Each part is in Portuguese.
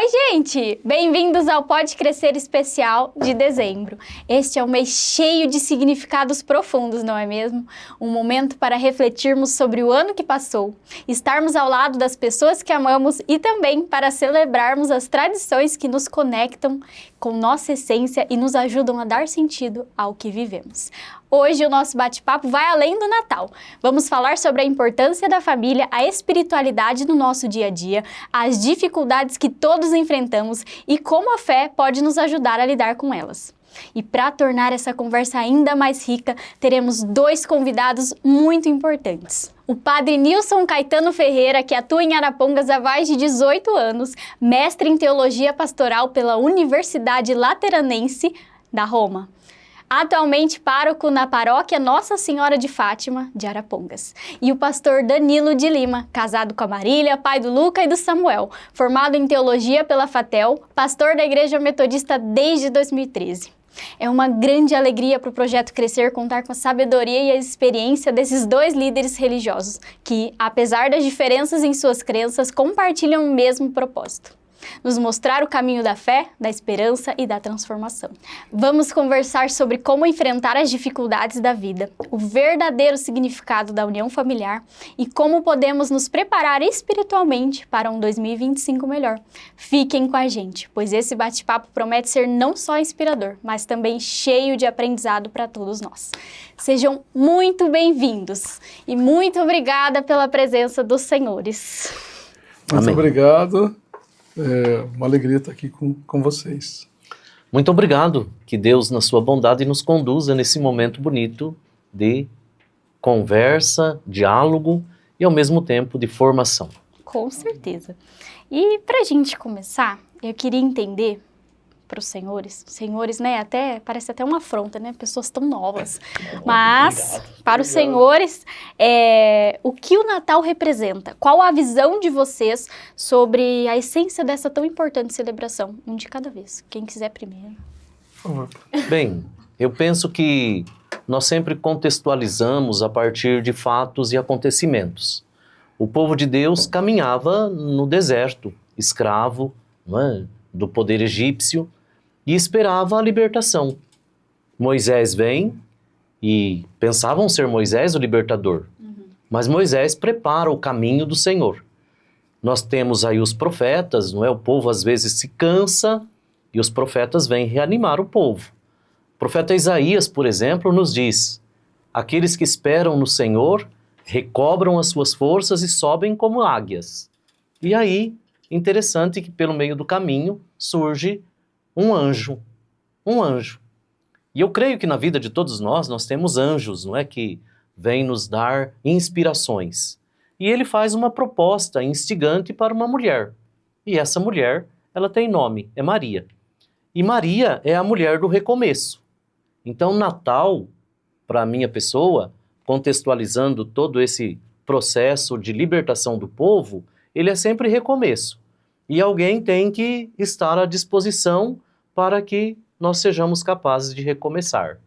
Oi, gente! Bem-vindos ao Pode Crescer especial de dezembro. Este é um mês cheio de significados profundos, não é mesmo? Um momento para refletirmos sobre o ano que passou, estarmos ao lado das pessoas que amamos e também para celebrarmos as tradições que nos conectam com nossa essência e nos ajudam a dar sentido ao que vivemos. Hoje o nosso bate-papo vai além do Natal. Vamos falar sobre a importância da família, a espiritualidade no nosso dia a dia, as dificuldades que todos enfrentamos e como a fé pode nos ajudar a lidar com elas. E para tornar essa conversa ainda mais rica, teremos dois convidados muito importantes. O padre Nilson Caetano Ferreira, que atua em Arapongas há mais de 18 anos, mestre em teologia pastoral pela Universidade Lateranense da Roma. Atualmente pároco na paróquia Nossa Senhora de Fátima, de Arapongas. E o pastor Danilo de Lima, casado com a Marília, pai do Luca e do Samuel, formado em teologia pela FATEL, pastor da Igreja Metodista desde 2013. É uma grande alegria para o Projeto Crescer contar com a sabedoria e a experiência desses dois líderes religiosos, que, apesar das diferenças em suas crenças, compartilham o mesmo propósito: nos mostrar o caminho da fé, da esperança e da transformação. Vamos conversar sobre como enfrentar as dificuldades da vida, o verdadeiro significado da união familiar e como podemos nos preparar espiritualmente para um 2025 melhor. Fiquem com a gente, pois esse bate-papo promete ser não só inspirador, mas também cheio de aprendizado para todos nós. Sejam muito bem-vindos e muito obrigada pela presença dos senhores. Muito obrigado. É uma alegria estar aqui com vocês. Muito obrigado. Que Deus, na sua bondade, nos conduza nesse momento bonito de conversa, diálogo e, ao mesmo tempo, de formação. Com certeza. E para a gente começar, eu queria entender para os senhores, né? Parece até uma afronta, né? Pessoas tão novas. Mas, para os senhores, o que o Natal representa? Qual a visão de vocês sobre a essência dessa tão importante celebração? Um de cada vez. Quem quiser primeiro. Por favor. Bem, eu penso que nós sempre contextualizamos a partir de fatos e acontecimentos. O povo de Deus caminhava no deserto, escravo, não é, do poder egípcio, e esperava a libertação. Moisés vem e pensavam ser Moisés o libertador, mas Moisés prepara o caminho do Senhor. Nós temos aí os profetas, não é? O povo às vezes se cansa e os profetas vêm reanimar o povo. O profeta Isaías, por exemplo, nos diz: aqueles que esperam no Senhor recobram as suas forças e sobem como águias. E aí, interessante que pelo meio do caminho surge um anjo. E eu creio que na vida de todos nós temos anjos, não é? Que vêm nos dar inspirações. E ele faz uma proposta instigante para uma mulher. E essa mulher, ela tem nome, é Maria. E Maria é a mulher do recomeço. Então, Natal, para a minha pessoa, contextualizando todo esse processo de libertação do povo, ele é sempre recomeço. E alguém tem que estar à disposição para que nós sejamos capazes de recomeçar.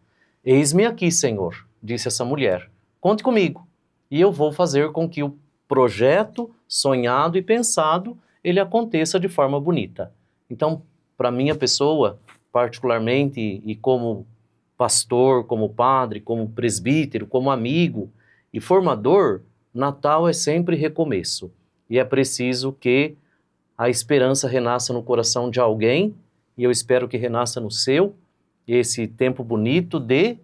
Eis-me aqui, Senhor, disse essa mulher. Conte comigo e eu vou fazer com que o projeto sonhado e pensado, ele aconteça de forma bonita. Então, para minha pessoa, particularmente, e como pastor, como padre, como presbítero, como amigo e formador, Natal é sempre recomeço. E é preciso que a esperança renasça no coração de alguém, e eu espero que renasça no seu, esse tempo bonito de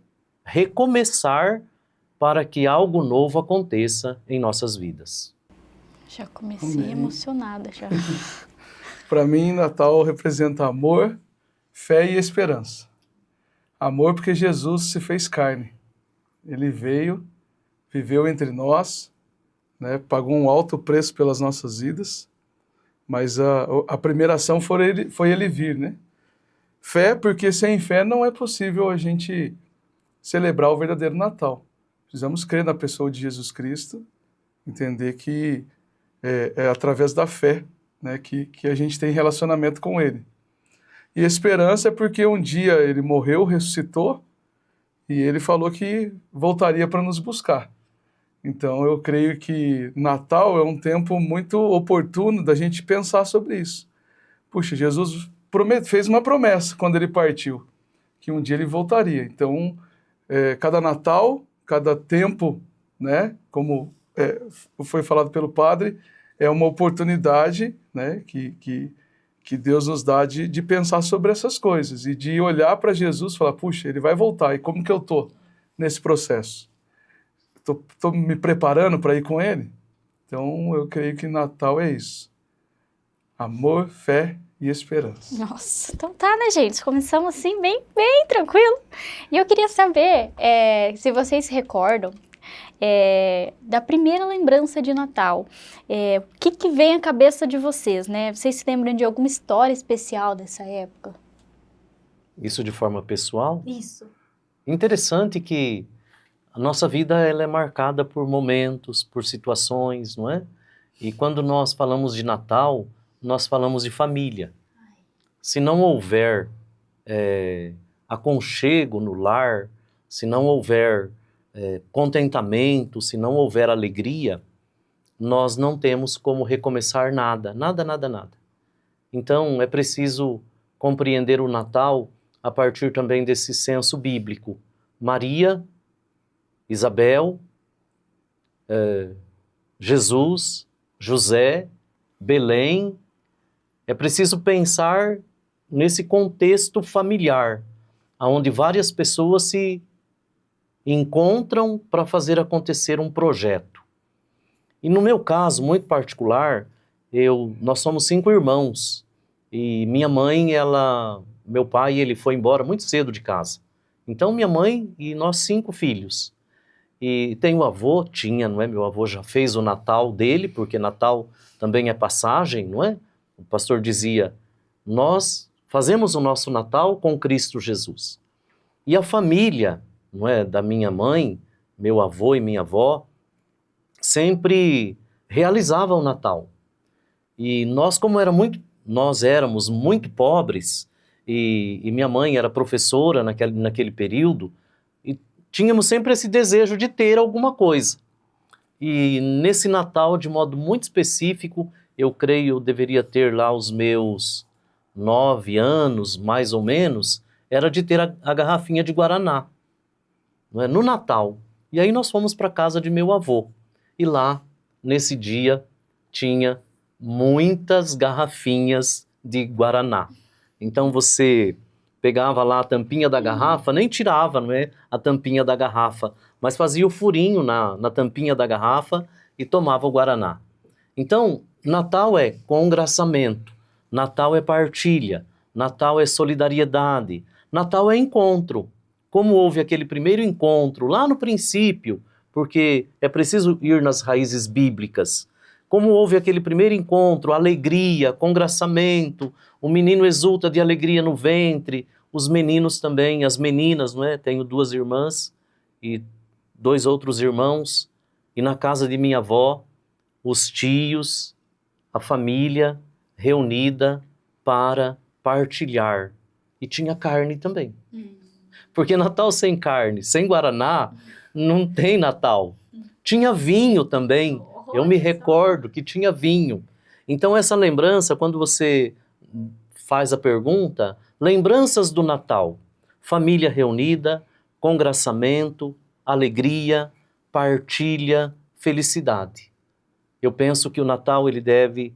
recomeçar para que algo novo aconteça em nossas vidas. Já comecei emocionada já. Para mim, Natal representa amor, fé e esperança. Amor porque Jesus se fez carne. Ele veio, viveu entre nós, né, pagou um alto preço pelas nossas vidas. Mas a primeira ação foi ele vir, né? Fé, porque sem fé não é possível a gente celebrar o verdadeiro Natal. Precisamos crer na pessoa de Jesus Cristo, entender que é através da fé, né, que a gente tem relacionamento com Ele. E esperança é porque um dia Ele morreu, ressuscitou, e Ele falou que voltaria para nos buscar. Então, eu creio que Natal é um tempo muito oportuno da gente pensar sobre isso. puxa, Jesus fez uma promessa quando ele partiu, que um dia ele voltaria. Então, cada Natal, cada tempo, né, como foi falado pelo padre, é uma oportunidade, né, que Deus nos dá de pensar sobre essas coisas e de olhar para Jesus e falar, puxa, ele vai voltar, e como que eu estou nesse processo? Estou me preparando para ir com ele? Então, eu creio que Natal é isso. Amor, fé e esperança. Nossa, então tá, né, gente? Começamos assim, bem tranquilo. E eu queria saber se vocês se recordam da primeira lembrança de Natal. O que vem à cabeça de vocês, né? Vocês se lembram de alguma história especial dessa época? Isso de forma pessoal? Isso. Interessante que a nossa vida ela é marcada por momentos, por situações, não é? E quando nós falamos de Natal, nós falamos de família. Se não houver aconchego no lar, se não houver contentamento, se não houver alegria, nós não temos como recomeçar nada. Então, é preciso compreender o Natal a partir também desse senso bíblico. Maria, Isabel, Jesus, José, Belém. É preciso pensar nesse contexto familiar, onde várias pessoas se encontram para fazer acontecer um projeto. E no meu caso, muito particular, nós somos 5 irmãos, e minha mãe, meu pai, ele foi embora muito cedo de casa. Então minha mãe e nós 5 filhos. E tem o avô, não é? Meu avô já fez o Natal dele, porque Natal também é passagem, não é? O pastor dizia, nós fazemos o nosso Natal com Cristo Jesus. E a família, não é, da minha mãe, meu avô e minha avó, sempre realizava o Natal. E nós, nós éramos muito pobres, e minha mãe era professora naquele período, e tínhamos sempre esse desejo de ter alguma coisa. E nesse Natal, de modo muito específico, eu creio eu deveria ter lá os meus 9 anos, mais ou menos, era de ter a garrafinha de Guaraná, não é? No Natal. E aí nós fomos para a casa de meu avô. E lá, nesse dia, tinha muitas garrafinhas de Guaraná. Então você pegava lá a tampinha da garrafa, nem tirava, não é, a tampinha da garrafa, mas fazia o furinho na tampinha da garrafa e tomava o Guaraná. Então, Natal é congraçamento, Natal é partilha, Natal é solidariedade, Natal é encontro. Como houve aquele primeiro encontro lá no princípio, porque é preciso ir nas raízes bíblicas. Como houve aquele primeiro encontro, alegria, congraçamento, o menino exulta de alegria no ventre, os meninos também, as meninas, não é? Tenho 2 irmãs e 2 outros irmãos, e na casa de minha avó, os tios, a família reunida para partilhar. E tinha carne também. Porque Natal sem carne, sem Guaraná, não tem Natal. Tinha vinho também. Eu me recordo que tinha vinho. Então essa lembrança, quando você faz a pergunta, lembranças do Natal, família reunida, congraçamento, alegria, partilha, felicidade. Eu penso que o Natal ele deve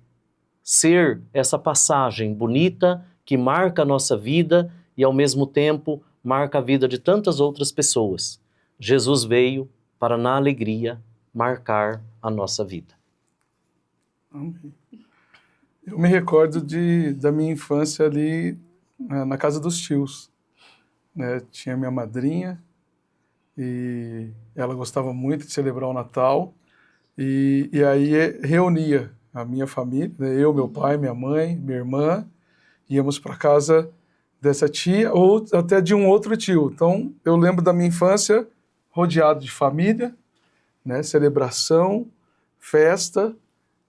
ser essa passagem bonita que marca a nossa vida e ao mesmo tempo marca a vida de tantas outras pessoas. Jesus veio para na alegria marcar a nossa vida. Amém. Eu me recordo da minha infância ali na casa dos tios, né? Tinha minha madrinha e ela gostava muito de celebrar o Natal e aí reunia a minha família, né? Eu, meu pai, minha mãe, minha irmã, íamos para casa dessa tia ou até de um outro tio. Então eu lembro da minha infância rodeado de família, né? Celebração, festa,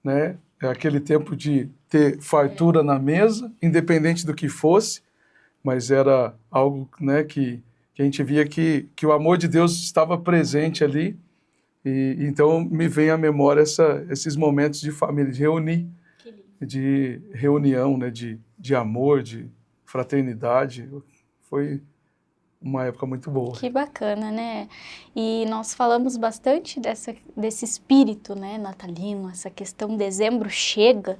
né? É aquele tempo de ter fartura na mesa, independente do que fosse, mas era algo, né, que a gente via que o amor de Deus estava presente ali, e então me vem à memória esses momentos de família, de reunião, né, de de amor, de fraternidade. Foi uma época muito boa. Que bacana, né? E nós falamos bastante desse espírito, né, natalino, essa questão dezembro chega,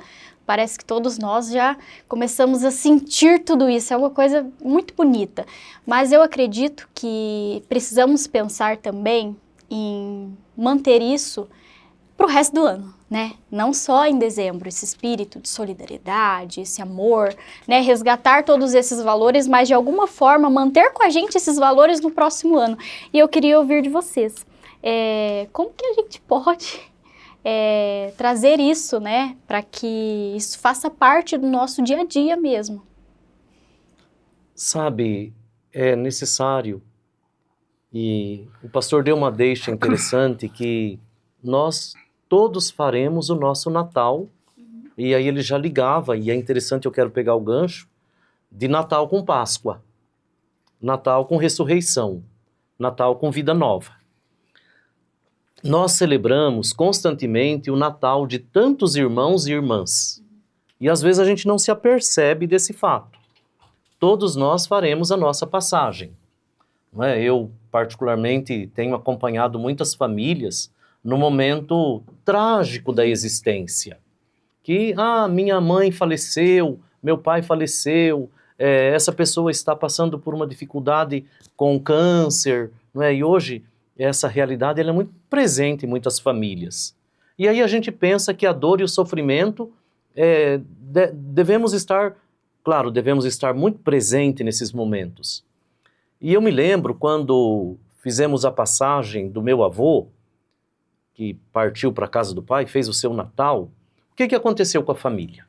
parece que todos nós já começamos a sentir tudo isso, é uma coisa muito bonita. Mas eu acredito que precisamos pensar também em manter isso para o resto do ano, né? Não só em dezembro, esse espírito de solidariedade, esse amor, né? Resgatar todos esses valores, mas de alguma forma manter com a gente esses valores no próximo ano. E eu queria ouvir de vocês, como que a gente pode trazer isso, né? Para que isso faça parte do nosso dia a dia mesmo. Sabe, é necessário, e o pastor deu uma deixa interessante, que nós todos faremos o nosso Natal, e aí ele já ligava, e é interessante, eu quero pegar o gancho, de Natal com Páscoa, Natal com ressurreição, Natal com vida nova. Nós celebramos constantemente o Natal de tantos irmãos e irmãs, e às vezes a gente não se apercebe desse fato. Todos nós faremos a nossa passagem. Não é? Eu, particularmente, tenho acompanhado muitas famílias no momento trágico da existência. Que, minha mãe faleceu, meu pai faleceu, essa pessoa está passando por uma dificuldade com câncer, não é? E hoje essa realidade ela é muito presente em muitas famílias. E aí a gente pensa que a dor e o sofrimento devemos estar muito presente nesses momentos. E eu me lembro quando fizemos a passagem do meu avô, que partiu para a casa do pai, fez o seu Natal, o que aconteceu com a família?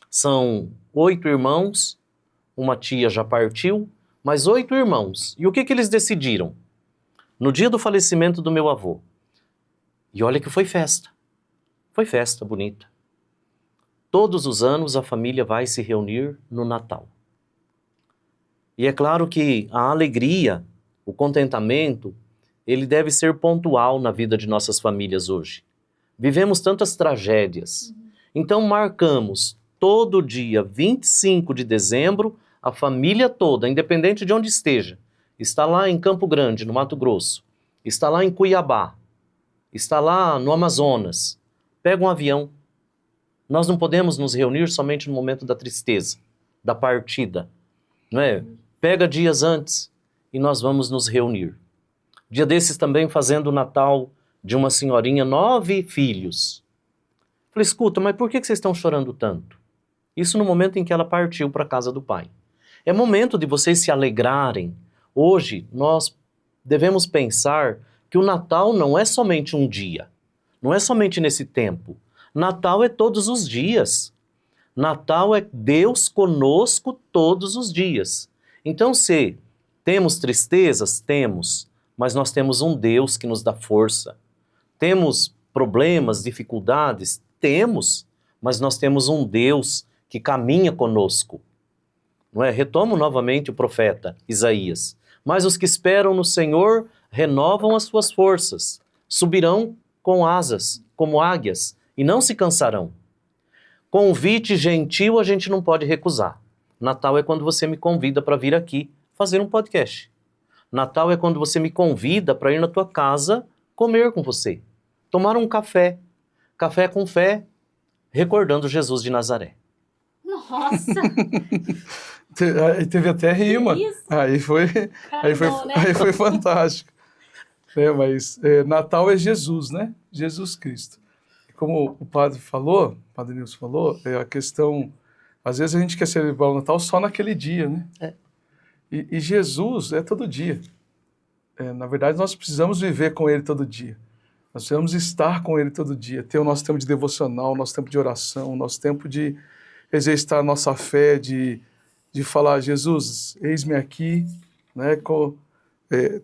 São 8 irmãos, uma tia já partiu, mas 8 irmãos. E o que eles decidiram? No dia do falecimento do meu avô. E olha que foi festa bonita. Todos os anos a família vai se reunir no Natal. E é claro que a alegria, o contentamento, ele deve ser pontual na vida de nossas famílias hoje. Vivemos tantas tragédias. Então marcamos todo dia 25 de dezembro, a família toda, independente de onde esteja, está lá em Campo Grande, no Mato Grosso, está lá em Cuiabá, está lá no Amazonas, pega um avião. Nós não podemos nos reunir somente no momento da tristeza, da partida, não é? Pega dias antes e nós vamos nos reunir. Dia desses também fazendo o Natal de uma senhorinha, 9 filhos. Falei, escuta, mas por que vocês estão chorando tanto? Isso no momento em que ela partiu para a casa do pai. É momento de vocês se alegrarem. Hoje nós devemos pensar que o Natal não é somente um dia, não é somente nesse tempo. Natal é todos os dias. Natal é Deus conosco todos os dias. Então, se temos tristezas, temos, mas nós temos um Deus que nos dá força. Temos problemas, dificuldades, temos, mas nós temos um Deus que caminha conosco. Não é? Retomo novamente o profeta Isaías. Mas os que esperam no Senhor renovam as suas forças, subirão com asas, como águias, e não se cansarão. Convite gentil a gente não pode recusar. Natal é quando você me convida para vir aqui fazer um podcast. Natal é quando você me convida para ir na tua casa comer com você. Tomar um café. Café com fé, recordando Jesus de Nazaré. Nossa! Teve até rima. Aí foi fantástico. Mas Natal é Jesus, né? Jesus Cristo. Como o padre Nilson falou, é a questão... Às vezes a gente quer celebrar o Natal só naquele dia, né? E Jesus é todo dia. Na verdade, nós precisamos viver com Ele todo dia. Nós precisamos estar com Ele todo dia. Ter o nosso tempo de devocional, o nosso tempo de oração, o nosso tempo de exercitar a nossa fé, de falar, Jesus, eis-me aqui, né?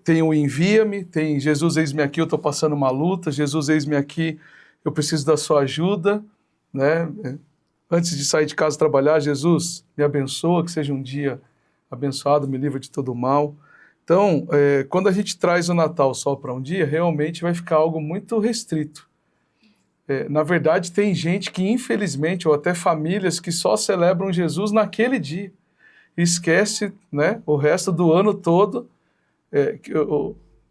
Tem o envia-me, tem Jesus, eis-me aqui, eu estou passando uma luta, Jesus, eis-me aqui, eu preciso da sua ajuda, né? Antes de sair de casa trabalhar, Jesus, me abençoa, que seja um dia abençoado, me livra de todo mal. Então, quando a gente traz o Natal só para um dia, realmente vai ficar algo muito restrito. na verdade, tem gente que, infelizmente, ou até famílias que só celebram Jesus naquele dia. Esquece, né, o resto do ano todo.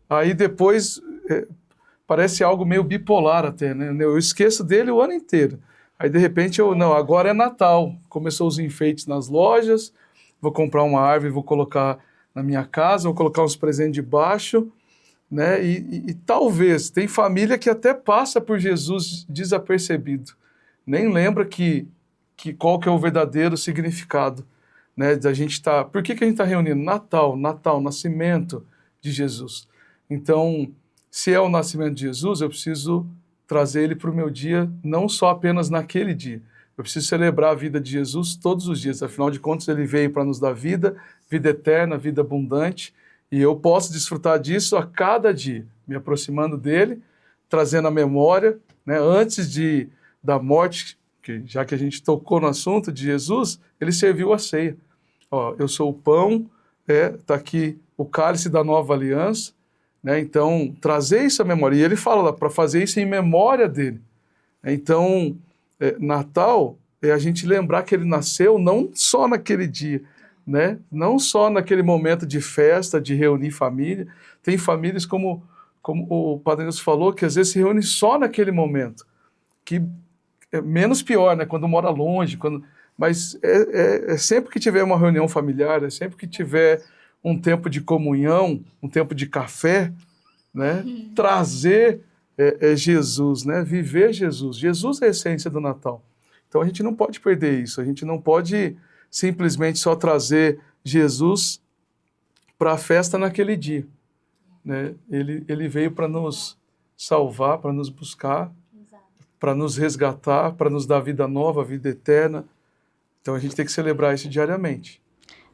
Aí depois parece algo meio bipolar até, né? Eu esqueço dele o ano inteiro. Aí de repente não, agora é Natal. Começou os enfeites nas lojas, vou comprar uma árvore, vou colocar na minha casa, vou colocar uns presentes debaixo, né? E talvez, tem família que até passa por Jesus desapercebido. Nem lembra qual que é o verdadeiro significado, né, da gente tá... Por que a gente está reunindo? Natal, nascimento de Jesus. Então, se é o nascimento de Jesus, eu preciso trazer ele para o meu dia, não só apenas naquele dia. Eu preciso celebrar a vida de Jesus todos os dias. Afinal de contas, ele veio para nos dar vida, vida eterna, vida abundante, e eu posso desfrutar disso a cada dia, me aproximando dele, trazendo a memória, né, antes da morte, já que a gente tocou no assunto de Jesus, ele serviu a ceia. Ó, eu sou o pão, tá aqui o cálice da nova aliança, né? Então, trazer isso à memória. E ele fala para fazer isso em memória dele. Então, Natal é a gente lembrar que ele nasceu não só naquele dia, né? Não só naquele momento de festa, de reunir família. Tem famílias, como o Padre Nilson falou, que às vezes se reúnem só naquele momento, que é menos pior, né? Quando mora longe, mas sempre que tiver uma reunião familiar, sempre que tiver um tempo de comunhão, um tempo de café, né? Trazer Jesus, né? Viver Jesus. Jesus é a essência do Natal. Então a gente não pode perder isso, a gente não pode simplesmente só trazer Jesus para a festa naquele dia, né? Ele veio para nos salvar, para nos buscar, para nos resgatar, para nos dar vida nova, vida eterna. Então a gente tem que celebrar isso diariamente.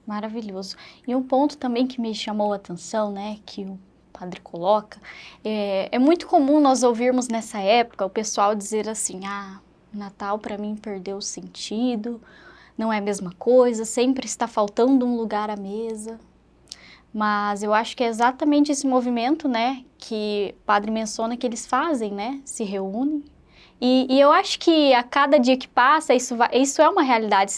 Maravilhoso. E um ponto também que me chamou a atenção, né, que o padre coloca, é muito comum nós ouvirmos nessa época o pessoal dizer assim, Natal para mim perdeu o sentido, não é a mesma coisa, sempre está faltando um lugar à mesa. Mas eu acho que é exatamente esse movimento, né, que o padre menciona que eles fazem, né, se reúnem. E eu acho que a cada dia que passa, isso é uma realidade.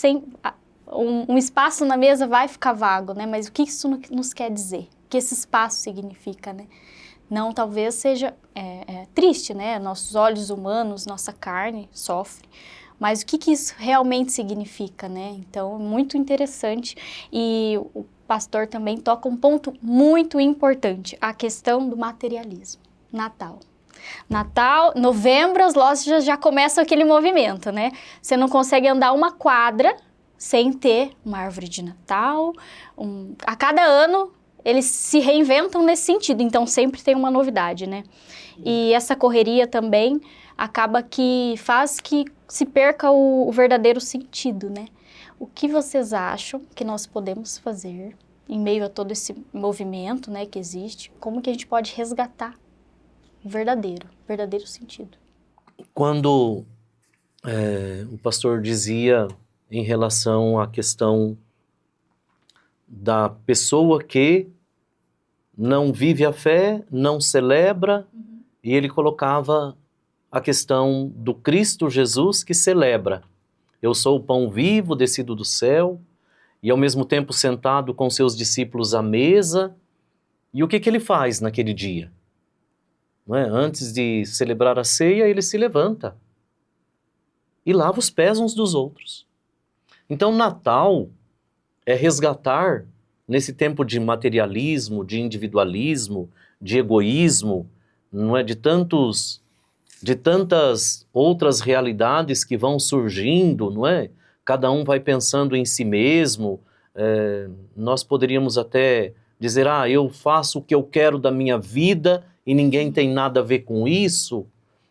Um espaço na mesa vai ficar vago, né? Mas o que isso nos quer dizer? O que esse espaço significa, né? Não, talvez seja triste, né? Nossos olhos humanos, nossa carne sofre. Mas o que isso realmente significa, né? Então, muito interessante. E o pastor também toca um ponto muito importante, a questão do materialismo. Natal, novembro, as lojas já começam aquele movimento, né? Você não consegue andar uma quadra sem ter uma árvore de Natal. A cada ano, eles se reinventam nesse sentido, então sempre tem uma novidade, né? E essa correria também acaba que faz que se perca o verdadeiro sentido, né? O que vocês acham que nós podemos fazer em meio a todo esse movimento, né, que existe? Como que a gente pode resgatar o verdadeiro sentido? Quando o pastor dizia em relação à questão da pessoa que não vive a fé, não celebra, e ele colocava a questão do Cristo Jesus que celebra. Eu sou o pão vivo descido do céu, e ao mesmo tempo sentado com seus discípulos à mesa. E o que ele faz naquele dia? Não é? Antes de celebrar a ceia, ele se levanta e lava os pés uns dos outros. Então, Natal é resgatar, nesse tempo de materialismo, de individualismo, de egoísmo, não é, de tantas outras realidades que vão surgindo, não é? Cada um vai pensando em si mesmo. Nós poderíamos até dizer, eu faço o que eu quero da minha vida e ninguém tem nada a ver com isso,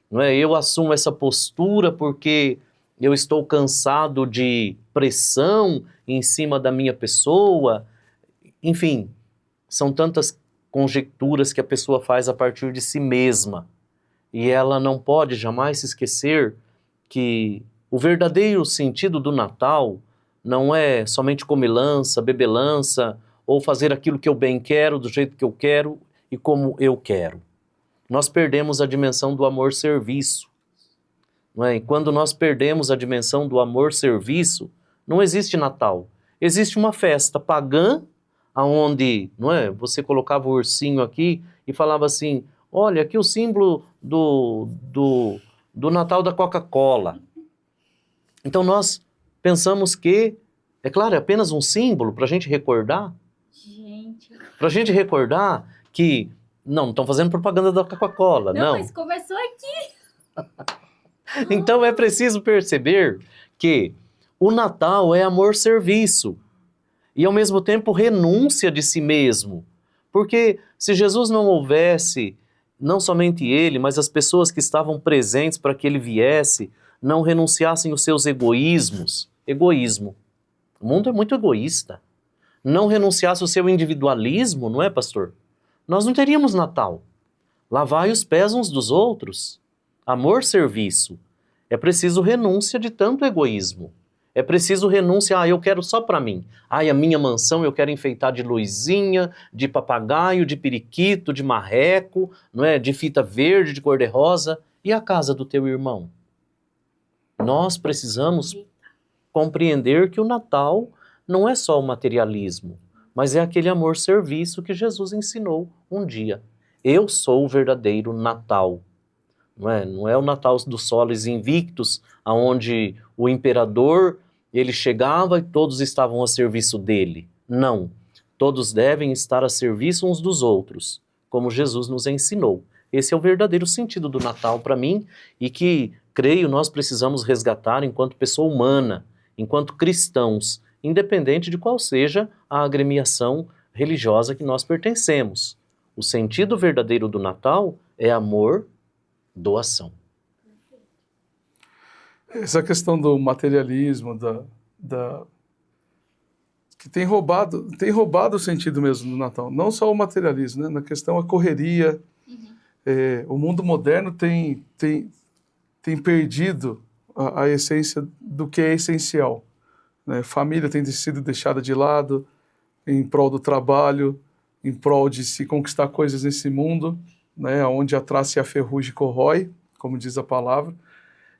não é? Eu assumo essa postura porque eu estou cansado de pressão em cima da minha pessoa. Enfim, são tantas conjecturas que a pessoa faz a partir de si mesma. E ela não pode jamais se esquecer que o verdadeiro sentido do Natal não é somente comilança, bebelança, ou fazer aquilo que eu bem quero, do jeito que eu quero e como eu quero. Nós perdemos a dimensão do amor-serviço. não é? E quando nós perdemos a dimensão do amor-serviço, não existe Natal. Existe uma festa pagã, onde, não é? Você colocava o ursinho aqui e falava assim, olha, aqui o símbolo do Natal da Coca-Cola. Então nós pensamos que, é claro, é apenas um símbolo para a gente recordar. Para a gente recordar que, não estão fazendo propaganda da Coca-Cola, não. Mas começou aqui. Então é preciso perceber que o Natal é amor-serviço e ao mesmo tempo renúncia de si mesmo. Porque se Jesus não houvesse, não somente ele, mas as pessoas que estavam presentes para que ele viesse, não renunciassem os seus egoísmos. Egoísmo. O mundo é muito egoísta. Não renunciasse o seu individualismo, não é, pastor? Nós não teríamos Natal. Lavai os pés uns dos outros. Amor, serviço. É preciso renúncia de tanto egoísmo. É preciso renúncia, eu quero só para mim. A minha mansão eu quero enfeitar de luzinha, de papagaio, de periquito, de marreco, não é? De fita verde, de cor-de-rosa. E a casa do teu irmão? Nós precisamos compreender que o Natal não é só o materialismo, mas é aquele amor-serviço que Jesus ensinou um dia. Eu sou o verdadeiro Natal. Não é o Natal dos soles invictos, onde o imperador ele chegava e todos estavam a serviço dele. Não. Todos devem estar a serviço uns dos outros, como Jesus nos ensinou. Esse é o verdadeiro sentido do Natal para mim e que, creio, nós precisamos resgatar enquanto pessoa humana, enquanto cristãos, independente de qual seja a agremiação religiosa que nós pertencemos. O sentido verdadeiro do Natal é amor, doação. Essa questão do materialismo, que tem roubado o sentido mesmo do Natal. Não só o materialismo, né? Na questão a correria. O mundo moderno tem perdido a essência do que é essencial. Né? Família tem sido deixada de lado em prol do trabalho, em prol de se conquistar coisas nesse mundo, né? Onde a traça e a ferrugem corrói, como diz a palavra.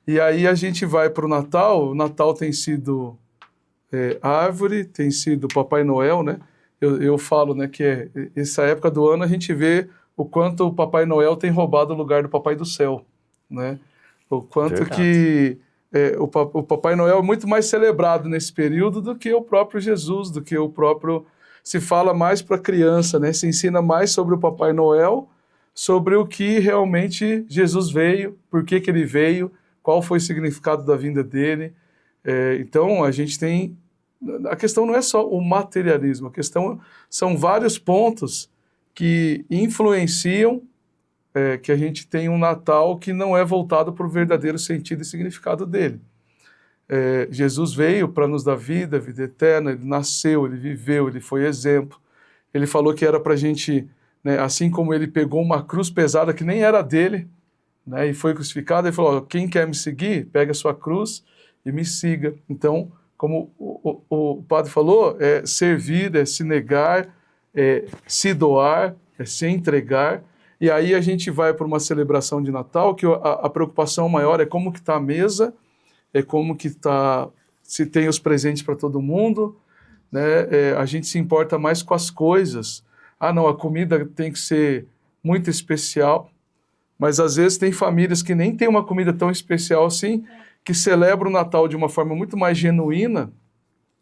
E aí a gente vai para o Natal tem sido árvore, tem sido Papai Noel, né? Eu falo, né, que essa época do ano a gente vê o quanto o Papai Noel tem roubado o lugar do Papai do Céu, né? O quanto Verdade. que o Papai Noel é muito mais celebrado nesse período do que o próprio Jesus, do que o próprio... Se fala mais para a criança, né? Se ensina mais sobre o Papai Noel, sobre o que realmente Jesus veio, por que ele veio, qual foi o significado da vinda dele. Então, a gente tem... A questão não é só o materialismo, a questão são vários pontos que influenciam que a gente tem um Natal que não é voltado para o verdadeiro sentido e significado dele. Jesus veio para nos dar vida eterna, ele nasceu, ele viveu, ele foi exemplo. Ele falou que era para a gente, né, assim como ele pegou uma cruz pesada que nem era dele, né, e foi crucificado, ele falou, quem quer me seguir, pega a sua cruz e me siga. Então, como o padre falou, é servir, é se negar, é se doar, é se entregar. E aí a gente vai para uma celebração de Natal que a preocupação maior é como que está a mesa, é como que está, se tem os presentes para todo mundo, né? A gente se importa mais com as coisas. Não, a comida tem que ser muito especial, mas às vezes tem famílias que nem tem uma comida tão especial assim, que celebram o Natal de uma forma muito mais genuína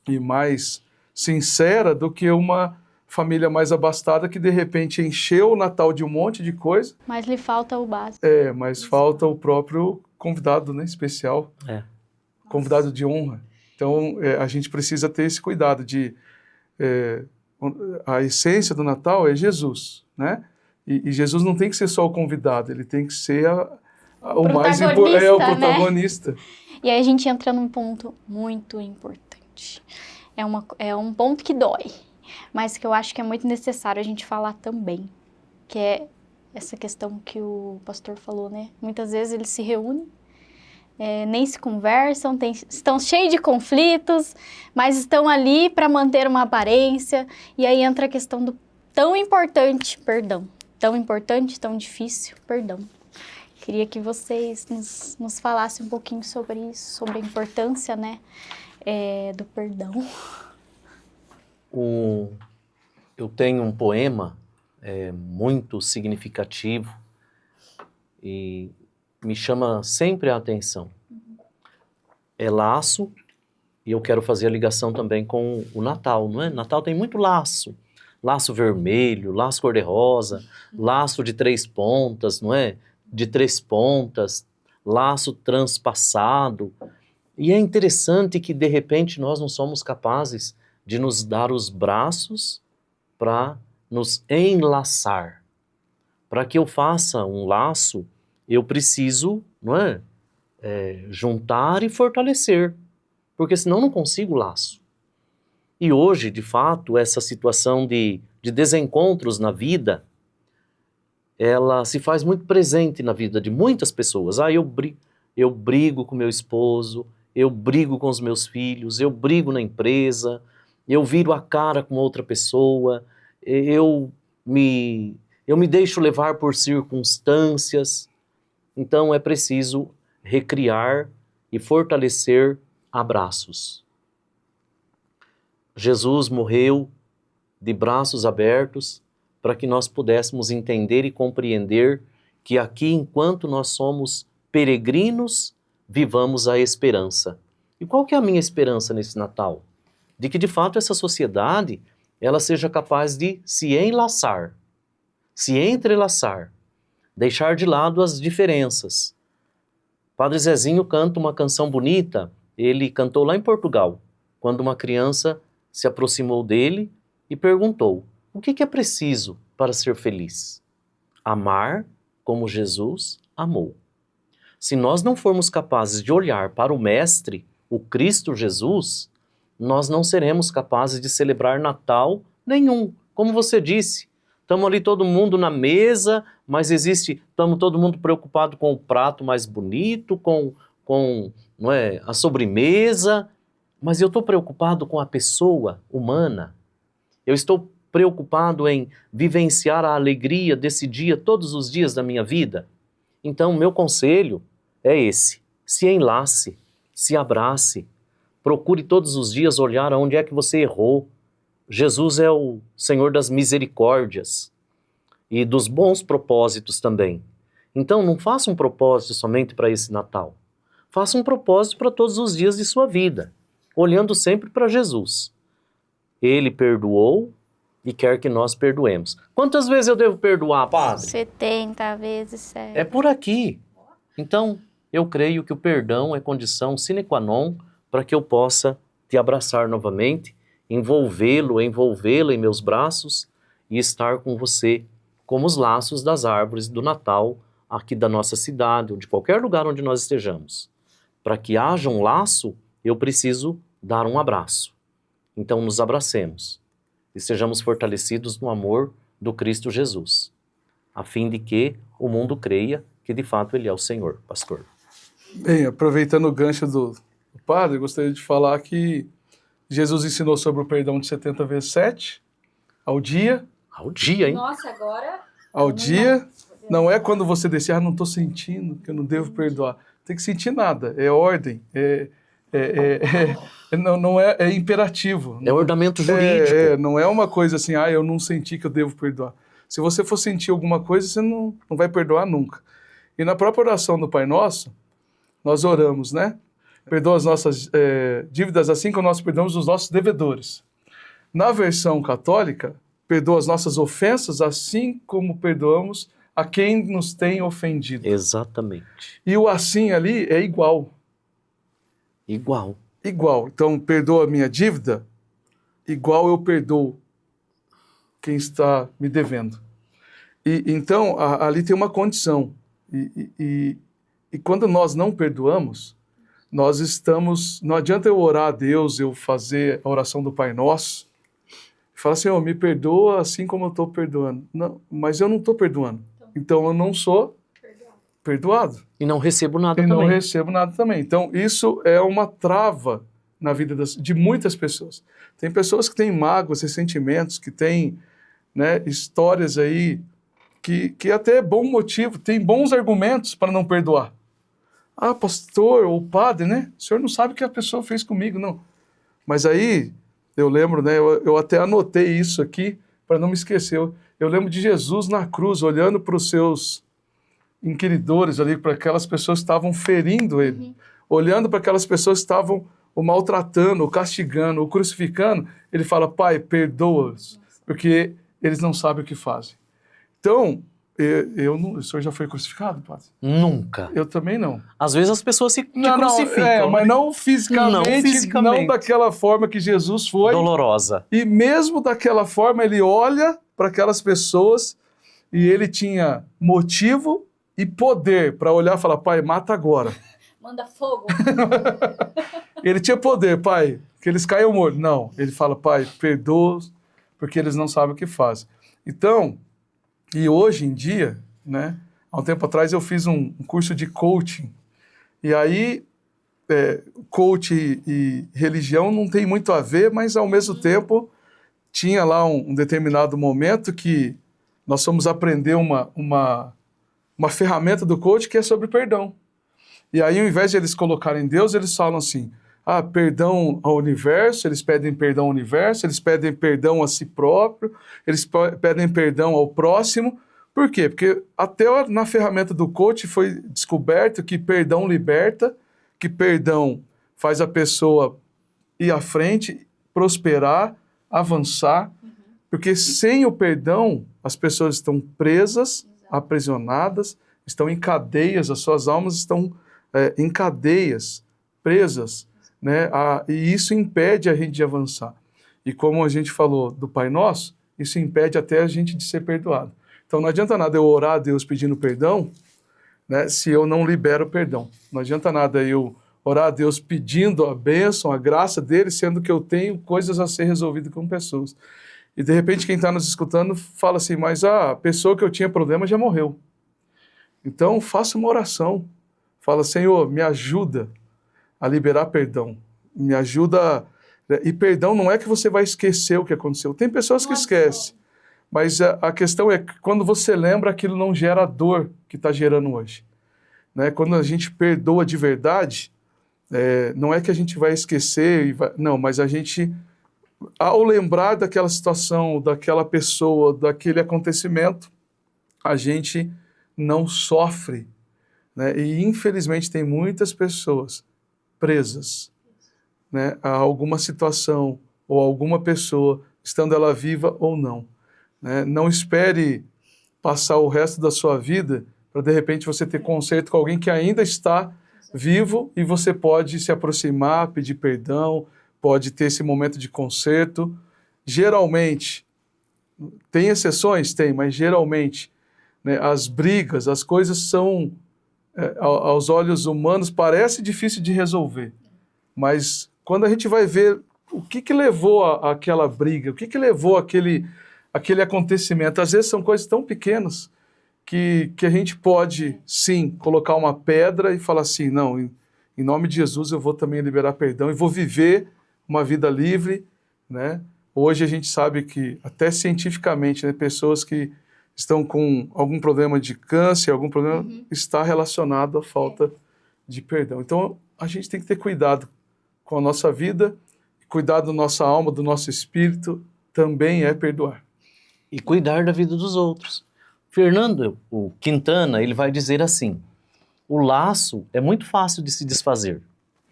e mais sincera do que uma família mais abastada que de repente encheu o Natal de um monte de coisa. Mas lhe falta o básico. Mas falta o próprio convidado, né, especial. Convidado de honra. Então, a gente precisa ter esse cuidado de... a essência do Natal é Jesus, né? E Jesus não tem que ser só o convidado, ele tem que ser o mais importante, o protagonista. Né? E aí a gente entra num ponto muito importante. É um ponto que dói, mas que eu acho que é muito necessário a gente falar também, que é essa questão que o pastor falou, né? Muitas vezes eles se reúnem, nem se conversam, estão cheios de conflitos, mas estão ali para manter uma aparência, e aí entra a questão do tão importante, perdão, tão importante, tão difícil, perdão. Queria que vocês nos falassem um pouquinho sobre isso, sobre a importância, né, do perdão. Eu tenho um poema muito significativo e me chama sempre a atenção. É laço, e eu quero fazer a ligação também com o Natal, não é? Natal tem muito laço. Laço vermelho, laço cor-de-rosa, laço de 3 pontas, não é? De 3 pontas, laço transpassado. E é interessante que, de repente, nós não somos capazes de nos dar os braços para nos enlaçar. Para que eu faça um laço, eu preciso, não é? Juntar e fortalecer, porque senão não consigo laço. E hoje, de fato, essa situação de desencontros na vida, ela se faz muito presente na vida de muitas pessoas. Eu brigo com meu esposo, eu brigo com os meus filhos, eu brigo na empresa, eu viro a cara com outra pessoa, eu me deixo levar por circunstâncias. Então é preciso recriar e fortalecer abraços. Jesus morreu de braços abertos para que nós pudéssemos entender e compreender que aqui, enquanto nós somos peregrinos, vivamos a esperança. E qual que é a minha esperança nesse Natal? De que, de fato, essa sociedade ela seja capaz de se enlaçar, se entrelaçar, deixar de lado as diferenças. Padre Zezinho canta uma canção bonita, ele cantou lá em Portugal, quando uma criança se aproximou dele e perguntou: o que é preciso para ser feliz? Amar como Jesus amou. Se nós não formos capazes de olhar para o Mestre, o Cristo Jesus, nós não seremos capazes de celebrar Natal nenhum. Como você disse, estamos ali todo mundo na mesa, mas estamos todo mundo preocupado com o prato mais bonito, com não é, a sobremesa, mas eu estou preocupado com a pessoa humana. Eu estou preocupado em vivenciar a alegria desse dia todos os dias da minha vida. Então, meu conselho é esse: se enlace, se abrace, procure todos os dias olhar aonde é que você errou. Jesus é o Senhor das misericórdias e dos bons propósitos também. Então, não faça um propósito somente para esse Natal. Faça um propósito para todos os dias de sua vida, olhando sempre para Jesus. Ele perdoou e quer que nós perdoemos. Quantas vezes eu devo perdoar, padre? 70 vezes 7. É por aqui. Então, eu creio que o perdão é condição sine qua non para que eu possa te abraçar novamente, envolvê-la em meus braços e estar com você como os laços das árvores do Natal aqui da nossa cidade ou de qualquer lugar onde nós estejamos. Para que haja um laço, eu preciso dar um abraço. Então nos abracemos e sejamos fortalecidos no amor do Cristo Jesus, a fim de que o mundo creia que de fato Ele é o Senhor, pastor. Bem, aproveitando o gancho do padre, gostaria de falar que Jesus ensinou sobre o perdão de 70 vezes 7 ao dia. Ao dia, hein? Nossa, agora... Ao dia. Não é quando você decidir, não estou sentindo que eu não devo perdoar. Tem que sentir nada, é ordem, não é imperativo. É ordenamento jurídico. Não é uma coisa assim, eu não senti que eu devo perdoar. Se você for sentir alguma coisa, você não vai perdoar nunca. E na própria oração do Pai Nosso, nós oramos, né? Perdoa as nossas dívidas assim como nós perdoamos os nossos devedores. Na versão católica, perdoa as nossas ofensas assim como perdoamos a quem nos tem ofendido. Exatamente. E o assim ali é igual. Igual. Igual. Então, perdoa a minha dívida, igual eu perdoo quem está me devendo. Então, ali tem uma condição. E quando nós não perdoamos, nós estamos... Não adianta eu orar a Deus, eu fazer a oração do Pai Nosso, e falar assim, me perdoa assim como eu estou perdoando. Não, mas eu não estou perdoando. Então, eu não sou perdoado. E não recebo nada também. também. E não recebo nada também. Então, isso é uma trava na vida de muitas pessoas. Tem pessoas que têm mágoas, ressentimentos, que têm, né, histórias aí que até é bom motivo, tem bons argumentos para não perdoar. Ah, pastor ou padre, né? O senhor não sabe o que a pessoa fez comigo, não. Mas aí, eu lembro, né? Eu até anotei isso aqui para não me esquecer. Eu lembro de Jesus na cruz, olhando para os seus inquiridores ali, para aquelas pessoas que estavam ferindo ele, olhando para aquelas pessoas que estavam o maltratando, o castigando, o crucificando. Ele fala, Pai, perdoa-os, porque eles não sabem o que fazem. Então, o senhor já foi crucificado, padre? Nunca. Eu também não. Às vezes as pessoas se crucificam. Mas não fisicamente, Não fisicamente. não daquela forma que Jesus foi. Dolorosa. E mesmo daquela forma, ele olha para aquelas pessoas e ele tinha motivo e poder para olhar e falar, Pai, mata agora. Manda fogo. Ele tinha poder, Pai, que eles caiam mortos. Não, ele fala, Pai, perdoa-os, porque eles não sabem o que fazem. Então, e hoje em dia, né, há um tempo atrás eu fiz um curso de coaching, e aí coach e religião não tem muito a ver, mas ao mesmo tempo tinha lá um determinado momento que nós fomos aprender uma ferramenta do coach que é sobre perdão. E aí, ao invés de eles colocarem Deus, eles falam assim, perdão ao universo, eles pedem perdão ao universo, eles pedem perdão a si próprio, eles pedem perdão ao próximo. Por quê? Porque até na ferramenta do coach foi descoberto que perdão liberta, que perdão faz a pessoa ir à frente, prosperar, avançar, porque sem o perdão as pessoas estão presas, aprisionadas, estão em cadeias, as suas almas estão em cadeias, presas, né? E isso impede a gente de avançar. E como a gente falou do Pai Nosso, isso impede até a gente de ser perdoado. Então não adianta nada eu orar a Deus pedindo perdão, né, se eu não libero o perdão. Não adianta nada eu orar a Deus pedindo a bênção, a graça dele, sendo que eu tenho coisas a ser resolvidas com pessoas. E de repente quem está nos escutando fala assim, mas a pessoa que eu tinha problema já morreu. Então faça uma oração. Fala, Senhor, me ajuda a liberar perdão. Me ajuda... E perdão não é que você vai esquecer o que aconteceu. Tem pessoas que esquecem. Mas a questão é que quando você lembra, aquilo não gera a dor que está gerando hoje. Né? Quando a gente perdoa de verdade, não é que a gente vai esquecer, não, mas a gente, ao lembrar daquela situação, daquela pessoa, daquele acontecimento, a gente não sofre. Né? E, infelizmente, tem muitas pessoas presas, né, a alguma situação ou alguma pessoa, estando ela viva ou não. Né? Não espere passar o resto da sua vida para, de repente, você ter conserto com alguém que ainda está vivo e você pode se aproximar, pedir perdão, pode ter esse momento de conserto. Geralmente, tem exceções? Tem, mas geralmente, né, as brigas, as coisas são, aos olhos humanos, parece difícil de resolver. Mas quando a gente vai ver o que levou àquela briga, o que levou aquele acontecimento, às vezes são coisas tão pequenas que a gente pode, sim, colocar uma pedra e falar assim, não, em nome de Jesus eu vou também liberar perdão e vou viver uma vida livre, né? Hoje a gente sabe que, até cientificamente, né, pessoas que estão com algum problema de câncer, algum problema, está relacionado à falta de perdão. Então, a gente tem que ter cuidado com a nossa vida, cuidar da nossa alma, do nosso espírito, também é perdoar. E cuidar da vida dos outros. Fernando, o Quintana, ele vai dizer assim, o laço é muito fácil de se desfazer.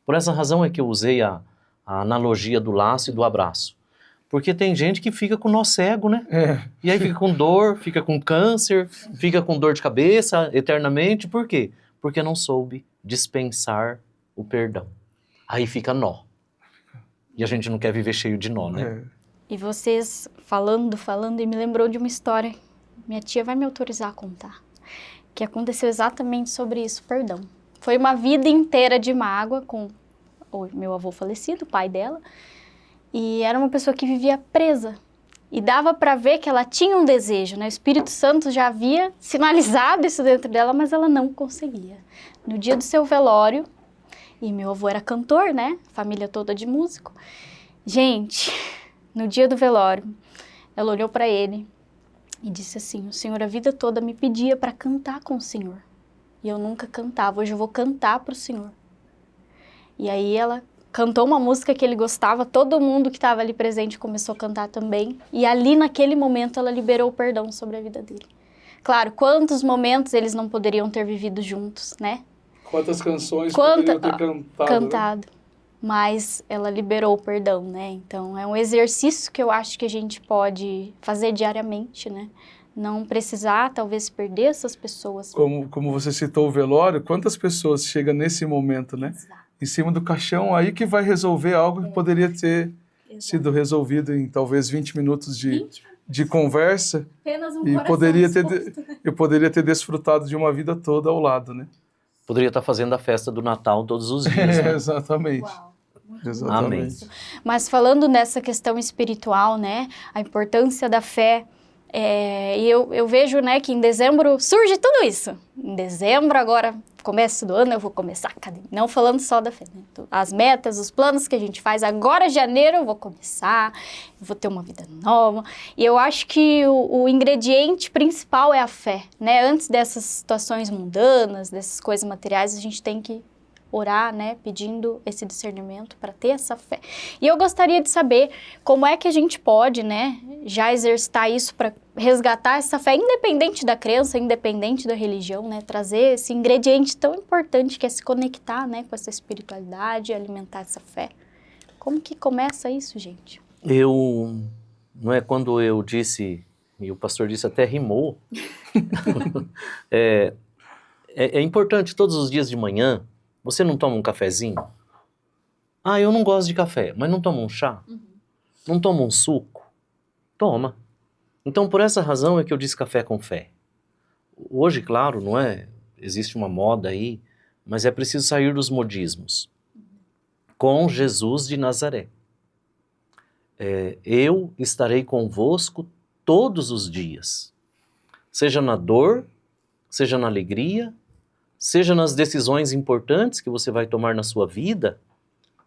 Por essa razão é que eu usei a analogia do laço e do abraço. Porque tem gente que fica com nó cego, né? E aí fica com dor, fica com câncer, fica com dor de cabeça eternamente. Por quê? Porque não soube dispensar o perdão. Aí fica nó. E a gente não quer viver cheio de nó, né? E vocês falando, e me lembrou de uma história, minha tia vai me autorizar a contar, que aconteceu exatamente sobre isso, perdão. Foi uma vida inteira de mágoa com o meu avô falecido, o pai dela, e era uma pessoa que vivia presa. E dava para ver que ela tinha um desejo, né? O Espírito Santo já havia sinalizado isso dentro dela, mas ela não conseguia. No dia do seu velório, e meu avô era cantor, né? Família toda de músico. Gente, no dia do velório, ela olhou para ele e disse assim: o Senhor a vida toda me pedia para cantar com o Senhor. E eu nunca cantava, hoje eu vou cantar para o Senhor. E aí ela cantou uma música que ele gostava, todo mundo que estava ali presente começou a cantar também. E ali naquele momento ela liberou o perdão sobre a vida dele. Claro, quantos momentos eles não poderiam ter vivido juntos, né? Quantas canções poderiam ter cantado. Né? Mas ela liberou o perdão, né? Então é um exercício que eu acho que a gente pode fazer diariamente, né? Não precisar, talvez, perder essas pessoas. Como você citou o velório, quantas pessoas chegam nesse momento, né? Exato. Em cima do caixão, aí que vai resolver algo que poderia ter sido resolvido em talvez 20 minutos de conversa. Apenas um e coração eu poderia ter desfrutado de uma vida toda ao lado, né? Poderia estar fazendo a festa do Natal todos os dias, né? Exatamente. Uau. Exatamente. Amém. Mas falando nessa questão espiritual, né? A importância da fé. Eu vejo, né, que em dezembro surge tudo isso. Em dezembro, agora, começo do ano, eu vou começar a academia. Não falando só da fé, né? As metas, os planos que a gente faz. Agora, janeiro, eu vou começar, eu vou ter uma vida nova. E eu acho que o ingrediente principal é a fé, né? Antes dessas situações mundanas, dessas coisas materiais, a gente tem que orar, né, pedindo esse discernimento para ter essa fé. E eu gostaria de saber como é que a gente pode, né, já exercitar isso para resgatar essa fé, independente da crença, independente da religião, né, trazer esse ingrediente tão importante que é se conectar, né, com essa espiritualidade, alimentar essa fé. Como que começa isso, gente? Não é quando eu disse, e o pastor disse até rimou, é importante todos os dias de manhã. Você não toma um cafezinho? Ah, eu não gosto de café, mas não toma um chá? Não toma um suco? Toma. Então, por essa razão é que eu disse café com fé. Hoje, claro, não é? Existe uma moda aí, mas é preciso sair dos modismos. Com Jesus de Nazaré. Eu estarei convosco todos os dias. Seja na dor, seja na alegria, seja nas decisões importantes que você vai tomar na sua vida,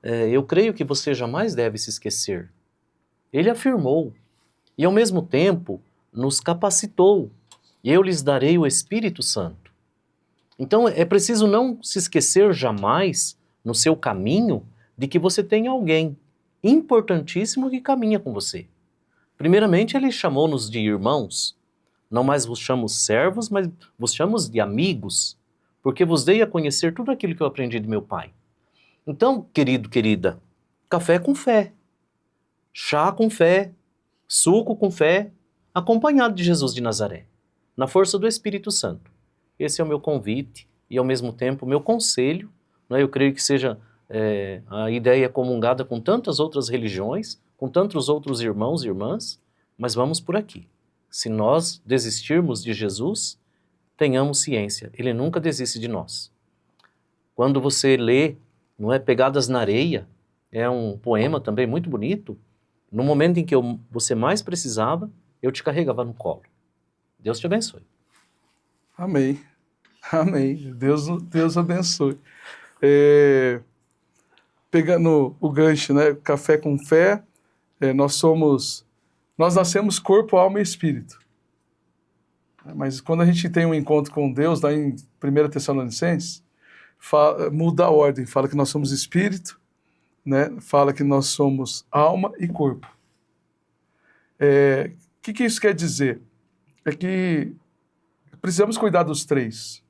eu creio que você jamais deve se esquecer. Ele afirmou e, ao mesmo tempo, nos capacitou. E eu lhes darei o Espírito Santo. Então, é preciso não se esquecer jamais, no seu caminho, de que você tem alguém importantíssimo que caminha com você. Primeiramente, ele chamou-nos de irmãos. Não mais vos chamo servos, mas vos chamo de amigos. Porque vos dei a conhecer tudo aquilo que eu aprendi do meu pai. Então, querido, querida, café com fé, chá com fé, suco com fé, acompanhado de Jesus de Nazaré, na força do Espírito Santo. Esse é o meu convite e, ao mesmo tempo, o meu conselho. Eu creio que seja a ideia comungada com tantas outras religiões, com tantos outros irmãos e irmãs, mas vamos por aqui. Se nós desistirmos de Jesus, tenhamos ciência, ele nunca desiste de nós. Quando você lê, não é, Pegadas na Areia, é um poema também muito bonito, no momento em que você mais precisava, eu te carregava no colo. Deus te abençoe. Amém. Amém. Deus abençoe. Pegando o gancho, né, café com fé, nós nascemos corpo, alma e espírito. Mas quando a gente tem um encontro com Deus, lá em 1 Tessalonicenses, muda a ordem, fala que nós somos espírito, né? Fala que nós somos alma e corpo. O que isso quer dizer? É que precisamos cuidar dos três.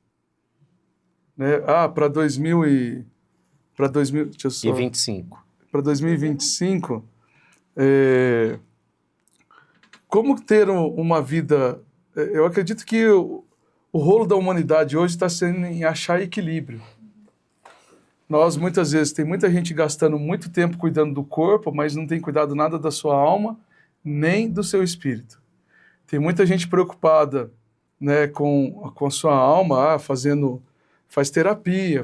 Né? Para 2025. Para 2025, como ter uma vida... Eu acredito que o rolo da humanidade hoje está sendo em achar equilíbrio. Nós, muitas vezes, tem muita gente gastando muito tempo cuidando do corpo, mas não tem cuidado nada da sua alma, nem do seu espírito. Tem muita gente preocupada, né, com a sua alma, faz terapia,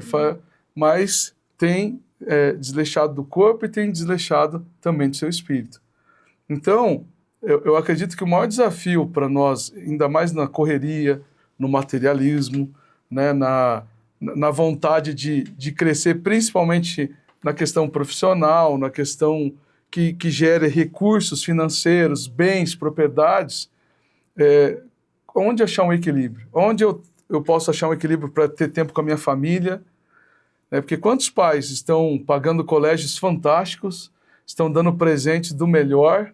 mas tem desleixado do corpo e tem desleixado também do seu espírito. Então, eu acredito que o maior desafio para nós, ainda mais na correria, no materialismo, né, na vontade de crescer, principalmente na questão profissional, na questão que gere recursos financeiros, bens, propriedades, onde achar um equilíbrio? Onde eu posso achar um equilíbrio para ter tempo com a minha família? Porque quantos pais estão pagando colégios fantásticos, estão dando presentes do melhor,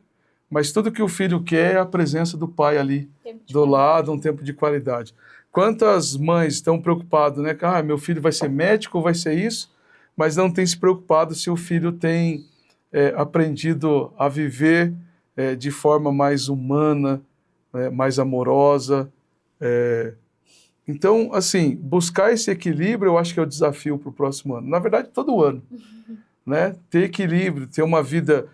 mas tudo que o filho quer é a presença do pai ali, do lado, um tempo de qualidade. Quantas mães estão preocupadas, né? Meu filho vai ser médico, vai ser isso, mas não tem se preocupado se o filho tem aprendido a viver de forma mais humana, mais amorosa. Então, assim, buscar esse equilíbrio eu acho que é o desafio para o próximo ano. Na verdade, todo ano. Né? Ter equilíbrio, ter uma vida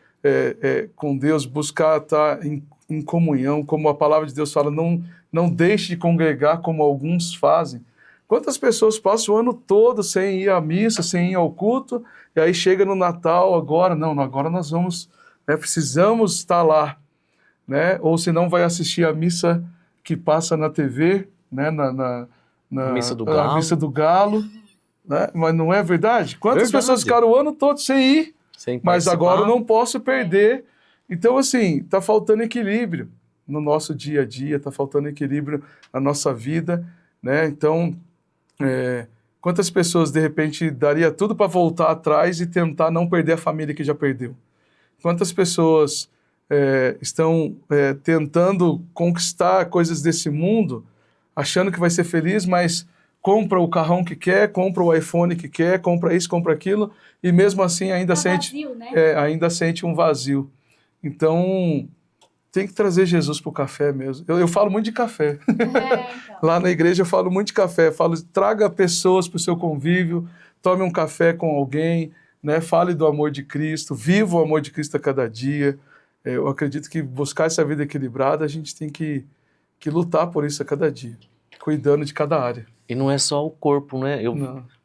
com Deus, buscar estar em comunhão, como a palavra de Deus fala, não deixe de congregar como alguns fazem. Quantas pessoas passam o ano todo sem ir à missa, sem ir ao culto, e aí chega no Natal, agora nós vamos, precisamos estar lá, né? Ou senão vai assistir a missa que passa na TV, né? na Missa do Galo. A missa do Galo, né? Mas não é verdade? Quantas pessoas ficaram o ano todo sem ir, mas agora eu não posso perder. Então, assim, está faltando equilíbrio no nosso dia a dia, está faltando equilíbrio na nossa vida, né? Então, quantas pessoas, de repente, daria tudo para voltar atrás e tentar não perder a família que já perdeu? Quantas pessoas estão tentando conquistar coisas desse mundo, achando que vai ser feliz, mas compra o carrão que quer, compra o iPhone que quer, compra isso, compra aquilo, e mesmo assim ainda vazio, né? ainda sente um vazio. Então, tem que trazer Jesus para o café mesmo. Eu falo muito de café. Então. Lá na igreja eu falo muito de café. Traga pessoas para o seu convívio, tome um café com alguém, né? Fale do amor de Cristo, viva o amor de Cristo a cada dia. Eu acredito que buscar essa vida equilibrada, a gente tem que lutar por isso a cada dia, cuidando de cada área. E não é só o corpo, né?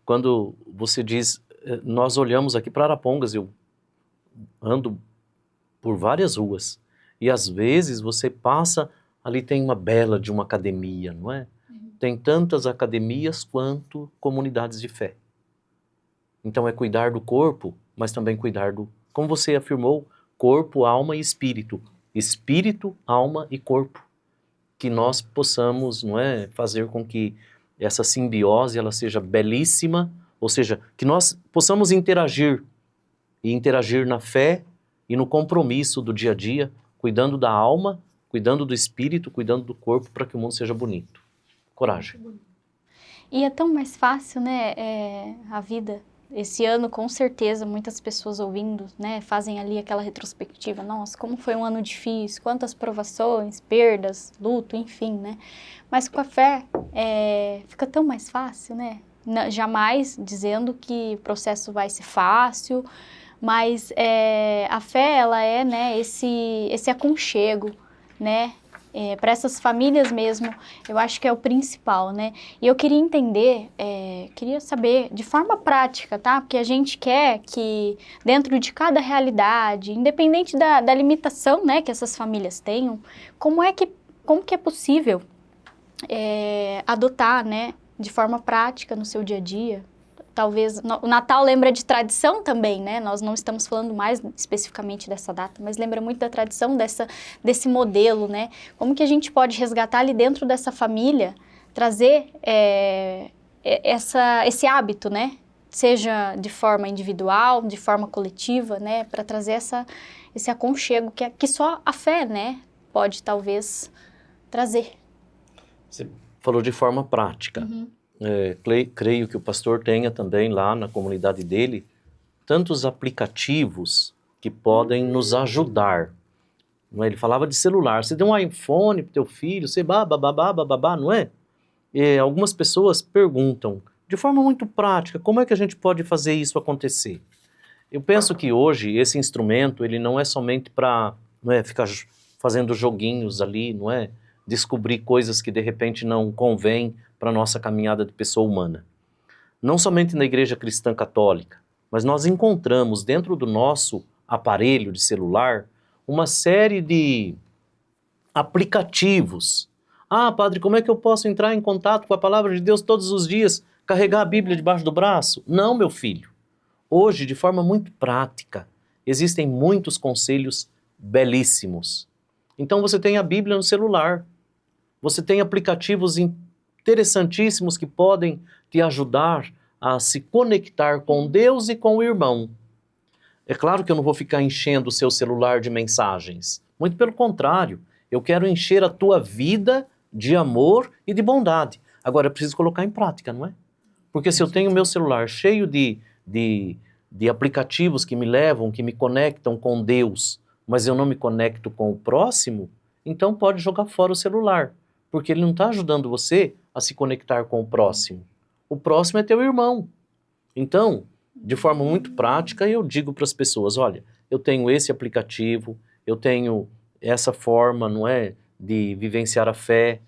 Quando você diz, nós olhamos aqui para Arapongas, eu ando por várias ruas, e às vezes você passa, ali tem uma bela de uma academia, não é? Tem tantas academias quanto comunidades de fé. Então é cuidar do corpo, mas também cuidar como você afirmou, corpo, alma e espírito. Espírito, alma e corpo. Que nós possamos, não é, fazer com que essa simbiose ela seja belíssima, ou seja, que nós possamos interagir, e interagir na fé e no compromisso do dia a dia, cuidando da alma, cuidando do espírito, cuidando do corpo, para que o mundo seja bonito. Coragem. E é tão mais fácil, né, a vida. Esse ano, com certeza, muitas pessoas ouvindo, né, fazem ali aquela retrospectiva. Nossa, como foi um ano difícil, quantas provações, perdas, luto, enfim, né? Mas com a fé, fica tão mais fácil, né? Jamais dizendo que o processo vai ser fácil, mas a fé, ela é, né, esse aconchego, né? Para essas famílias mesmo, eu acho que é o principal, né? E eu queria entender, queria saber de forma prática, tá? Porque a gente quer que dentro de cada realidade, independente da limitação, né, que essas famílias tenham, como que é possível adotar, né, de forma prática no seu dia a dia? Talvez, o Natal lembra de tradição também, né? Nós não estamos falando mais especificamente dessa data, mas lembra muito da tradição desse modelo, né? Como que a gente pode resgatar ali dentro dessa família, trazer esse hábito, né? Seja de forma individual, de forma coletiva, né? Para trazer esse aconchego que só a fé, né? Pode talvez trazer. Você falou de forma prática. Uhum. Creio que o pastor tenha também lá na comunidade dele tantos aplicativos que podem nos ajudar. Não é? Ele falava de celular. Você deu um iPhone para o teu filho, você babá, não é? E algumas pessoas perguntam, de forma muito prática, como é que a gente pode fazer isso acontecer? Eu penso que hoje esse instrumento ele não é somente para ficar fazendo joguinhos ali, não é? Descobrir coisas que de repente não convém para a nossa caminhada de pessoa humana. Não somente na Igreja Cristã Católica, mas nós encontramos dentro do nosso aparelho de celular uma série de aplicativos. Ah, padre, como é que eu posso entrar em contato com a palavra de Deus todos os dias? Carregar a Bíblia debaixo do braço? Não, meu filho. Hoje, de forma muito prática, existem muitos conselhos belíssimos. Então você tem a Bíblia no celular. Você tem aplicativos interessantíssimos que podem te ajudar a se conectar com Deus e com o irmão. É claro que eu não vou ficar enchendo o seu celular de mensagens. Muito pelo contrário, eu quero encher a tua vida de amor e de bondade. Agora, eu preciso colocar em prática, não é? Porque se eu tenho o meu celular cheio de aplicativos que me levam, que me conectam com Deus, mas eu não me conecto com o próximo, então pode jogar fora o celular, porque ele não está ajudando você a se conectar com o próximo. O próximo é teu irmão. Então, de forma muito prática, eu digo para as pessoas, olha, eu tenho esse aplicativo, eu tenho essa forma, não é, de vivenciar a fé.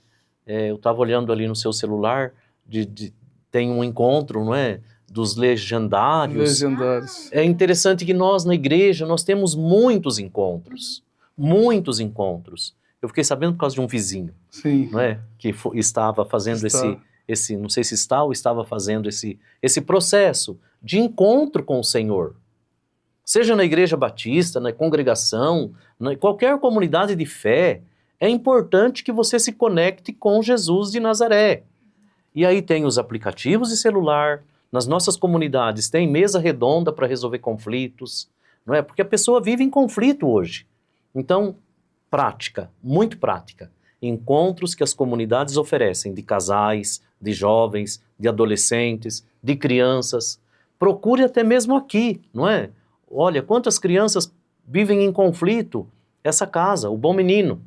Eu estava olhando ali no seu celular, tem um encontro, não é, dos legendários. Legendários. É interessante que nós, na igreja, nós temos muitos encontros. Muitos encontros. Eu fiquei sabendo por causa de um vizinho, Sim. não é, que estava fazendo esse, não sei se está ou estava fazendo esse processo de encontro com o Senhor. Seja na igreja batista, na congregação, em qualquer comunidade de fé, é importante que você se conecte com Jesus de Nazaré. E aí tem os aplicativos de celular, nas nossas comunidades tem mesa redonda para resolver conflitos, não é? Porque a pessoa vive em conflito hoje. Então, prática, muito prática. Encontros que as comunidades oferecem de casais, de jovens, de adolescentes, de crianças. Procure até mesmo aqui, não é? Olha, quantas crianças vivem em conflito? Essa casa, o Bom Menino.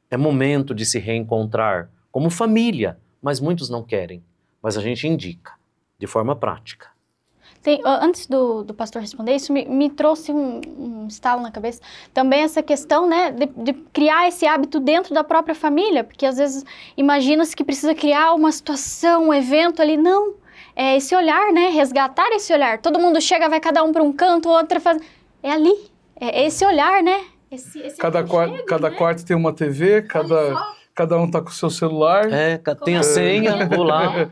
É momento de se reencontrar como família, mas muitos não querem. Mas a gente indica, de forma prática. Antes do pastor responder, isso me trouxe um estalo na cabeça. Também essa questão, né, de criar esse hábito dentro da própria família, porque às vezes imagina-se que precisa criar uma situação, um evento ali. Não, é esse olhar, né, resgatar esse olhar. Todo mundo chega, vai cada um para um canto, outra faz... É ali, é esse olhar, né? Cada quarto tem uma TV, cada um tá com o seu celular. Tem a senha, vou lá.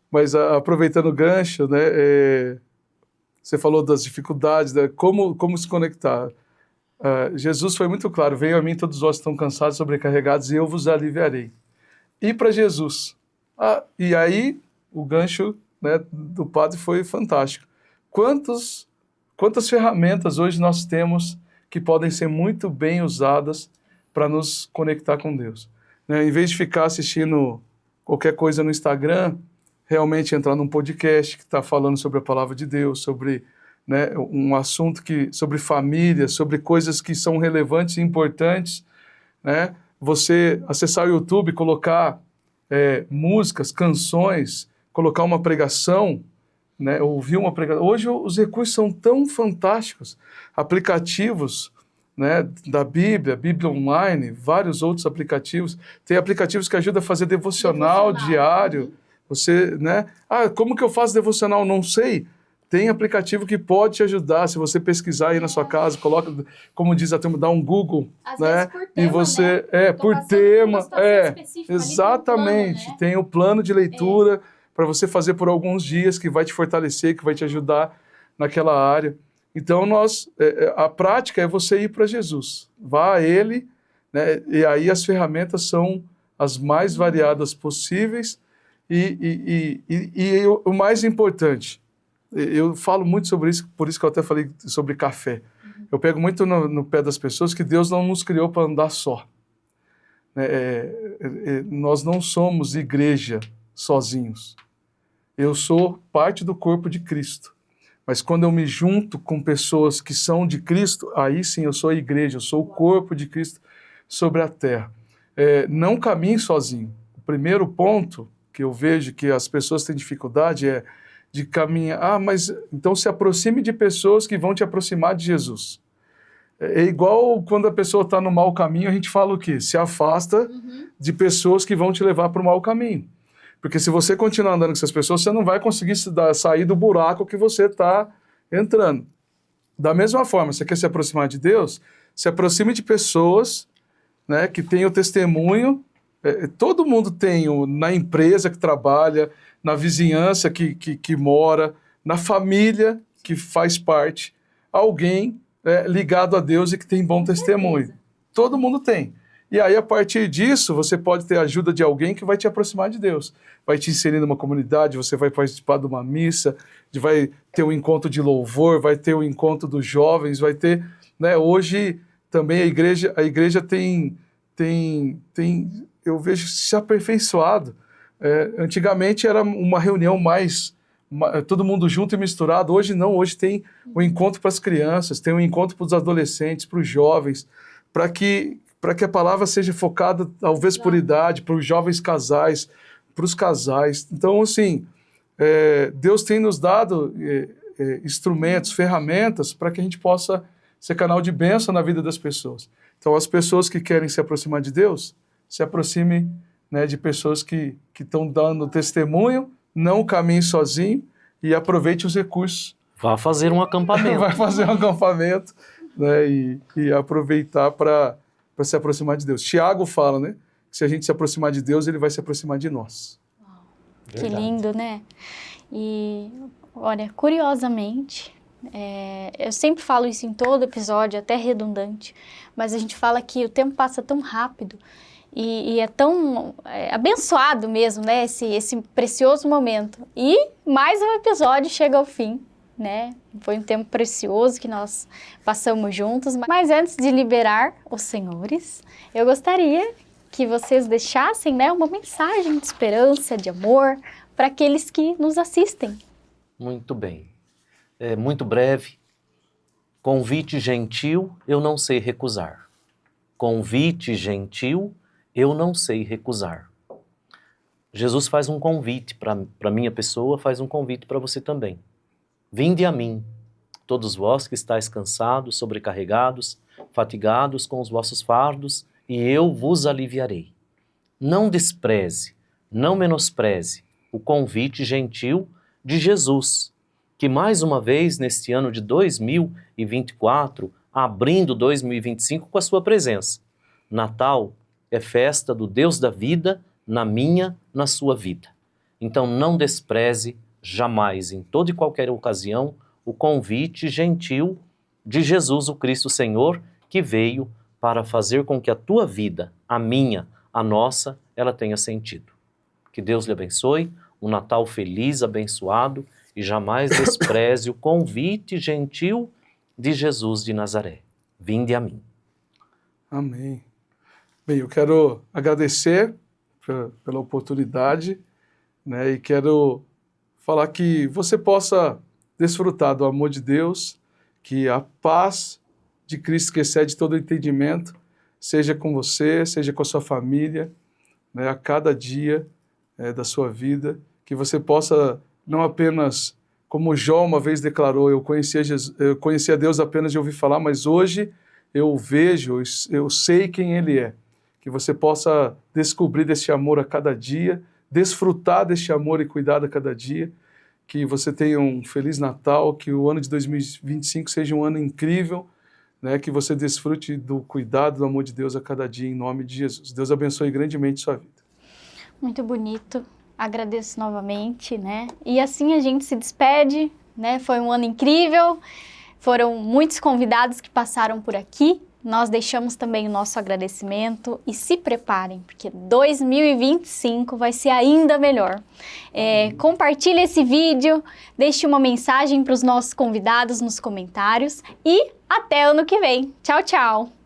Mas aproveitando o gancho, né, você falou das dificuldades, né, como se conectar. Jesus foi muito claro, venham a mim todos vós que estão cansados, sobrecarregados, e eu vos aliviarei. E para Jesus. E aí, o gancho, né, do padre foi fantástico. Quantas ferramentas hoje nós temos que podem ser muito bem usadas para nos conectar com Deus. Né? Em vez de ficar assistindo qualquer coisa no Instagram, realmente entrar num podcast que está falando sobre a palavra de Deus, sobre, né, um assunto sobre família, sobre coisas que são relevantes e importantes, né? Você acessar o YouTube, colocar músicas, canções, colocar uma pregação, né, ouvir uma pregação. Hoje os recursos são tão fantásticos, aplicativos, né, da Bíblia Online, vários outros aplicativos. Tem aplicativos que ajudam a fazer devocional diário. Você, né? Como que eu faço devocional? Não sei. Tem aplicativo que pode te ajudar. Se você pesquisar aí na sua casa, coloca, como diz a turma, dá um Google, às né? Vezes por tema, e você, né? Por tema, exatamente. Plano, né? Tem o plano de leitura para você fazer por alguns dias, que vai te fortalecer, que vai te ajudar naquela área. Então, a prática é você ir para Jesus. Vá a Ele, né? E aí as ferramentas são as mais variadas possíveis. E o mais importante, eu falo muito sobre isso, por isso que eu até falei sobre café. Eu pego muito no pé das pessoas que Deus não nos criou para andar só. Nós não somos igreja sozinhos. Eu sou parte do corpo de Cristo. Mas quando eu me junto com pessoas que são de Cristo, aí sim eu sou a igreja, eu sou o corpo de Cristo sobre a terra. Não caminhe sozinho. O primeiro ponto que eu vejo que as pessoas têm dificuldade é de caminhar. Mas então se aproxime de pessoas que vão te aproximar de Jesus. É igual quando a pessoa está no mau caminho, a gente fala o quê? Se afasta de pessoas que vão te levar para o mau caminho. Porque se você continuar andando com essas pessoas, você não vai conseguir sair do buraco que você está entrando. Da mesma forma, você quer se aproximar de Deus? Se aproxime de pessoas, né, que têm o testemunho. Todo mundo tem, na empresa que trabalha, na vizinhança que mora, na família que faz parte, alguém ligado a Deus e que tem bom testemunho. Todo mundo tem. E aí, a partir disso, você pode ter a ajuda de alguém que vai te aproximar de Deus. Vai te inserir numa comunidade, você vai participar de uma missa, vai ter um encontro de louvor, vai ter um encontro dos jovens, vai ter... Né, hoje, também a igreja tem eu vejo se aperfeiçoado. Antigamente era uma reunião mais... todo mundo junto e misturado. Hoje não, hoje tem um encontro para as crianças, tem um encontro para os adolescentes, para os jovens, para que a palavra seja focada, talvez, por idade, para os jovens casais, para os casais. Então, assim, Deus tem nos dado instrumentos, ferramentas, para que a gente possa ser canal de bênção na vida das pessoas. Então, as pessoas que querem se aproximar de Deus, se aproximem, né, de pessoas que estão dando testemunho, não caminhe sozinho e aproveite os recursos. Vá fazer um acampamento. Vai fazer um acampamento, né, e aproveitar para se aproximar de Deus. Tiago fala, né, que se a gente se aproximar de Deus, ele vai se aproximar de nós. Que lindo, né? E, olha, curiosamente, eu sempre falo isso em todo episódio, até redundante, mas a gente fala que o tempo passa tão rápido e é tão abençoado mesmo, né? Esse precioso momento. E mais um episódio chega ao fim, né? Foi um tempo precioso que nós passamos juntos. Mas antes de liberar os senhores, eu gostaria que vocês deixassem, né, uma mensagem de esperança, de amor, para aqueles que nos assistem. Muito bem. Muito breve. Convite gentil, eu não sei recusar. Convite gentil, eu não sei recusar. Jesus faz um convite para a minha pessoa, faz um convite para você também. Vinde a mim, todos vós que estáis cansados, sobrecarregados, fatigados com os vossos fardos, e eu vos aliviarei. Não despreze, não menospreze o convite gentil de Jesus, que mais uma vez neste ano de 2024, abrindo 2025 com a sua presença. Natal é festa do Deus da vida, na minha, na sua vida. Então não despreze jamais, em toda e qualquer ocasião, o convite gentil de Jesus, o Cristo Senhor, que veio para fazer com que a tua vida, a minha, a nossa, ela tenha sentido. Que Deus lhe abençoe, um Natal feliz, abençoado, e jamais despreze o convite gentil de Jesus de Nazaré. Vinde a mim. Amém. Bem, eu quero agradecer pela oportunidade, né, e quero falar que você possa desfrutar do amor de Deus, que a paz de Cristo que excede todo entendimento seja com você, seja com a sua família, né, a cada dia da sua vida, que você possa não apenas, como Jó uma vez declarou, eu conhecia Deus apenas de ouvir falar, mas hoje eu vejo, eu sei quem Ele é. Que você possa descobrir deste amor a cada dia, desfrutar deste amor e cuidar a cada dia, que você tenha um Feliz Natal, que o ano de 2025 seja um ano incrível, né, que você desfrute do cuidado, do amor de Deus a cada dia, em nome de Jesus. Deus abençoe grandemente sua vida. Muito bonito, agradeço novamente, né? E assim a gente se despede, né? Foi um ano incrível, foram muitos convidados que passaram por aqui. Nós deixamos também o nosso agradecimento e se preparem, porque 2025 vai ser ainda melhor. Compartilhe esse vídeo, deixe uma mensagem para os nossos convidados nos comentários e até ano que vem. Tchau, tchau!